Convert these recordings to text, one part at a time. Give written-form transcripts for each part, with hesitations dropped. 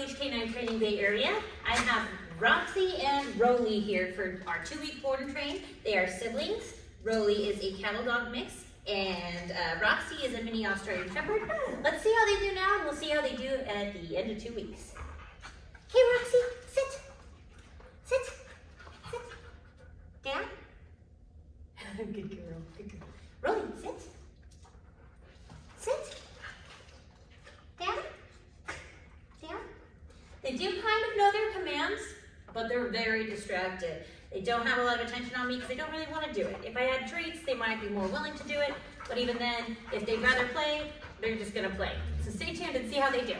Off-Leash Canine Training Bay area. I have Roxie and Rollie here for our 2-week board and train. They are siblings. Rollie is a cattle dog mix, and Roxie is a mini Australian Shepherd. Let's see how they do now, and we'll see how they do at the end of 2 weeks. Hey, Roxie, sit. Sit. Sit. Down. Good girl. Good girl. Rollie, sit. Sit. Down. Down. They do kind of know their commands, but they're very distracted. They don't have a lot of attention on me because they don't really want to do it. If I had treats, they might be more willing to do it, but even then, if they'd rather play, they're just gonna play. So stay tuned and see how they do.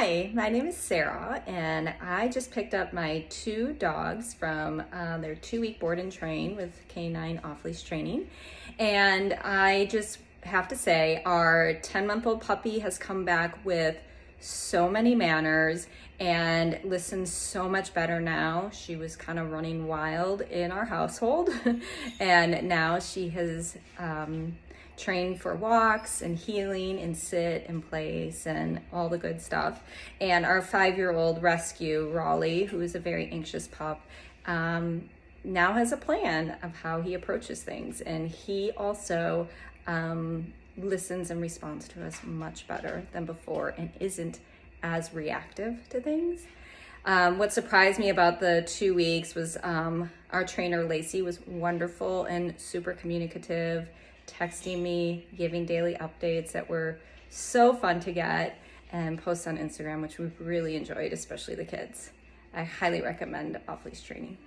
Hi, my name is Sarah, and I just picked up my 2 dogs from their 2-week board and train with K9 off-leash training. And I just have to say, our 10-month-old puppy has come back with so many manners and listens so much better now. She was kind of running wild in our household, and now she has trained for walks and healing and sit and place and all the good stuff. And our 5-year-old rescue, Rollie, who is a very anxious pup, now has a plan of how he approaches things. And he also listens and responds to us much better than before and isn't as reactive to things. What surprised me about the 2 weeks was our trainer Lacey was wonderful and super communicative, texting me, giving daily updates that were so fun to get and post on Instagram, which we've really enjoyed, especially the kids. I highly recommend off-leash training.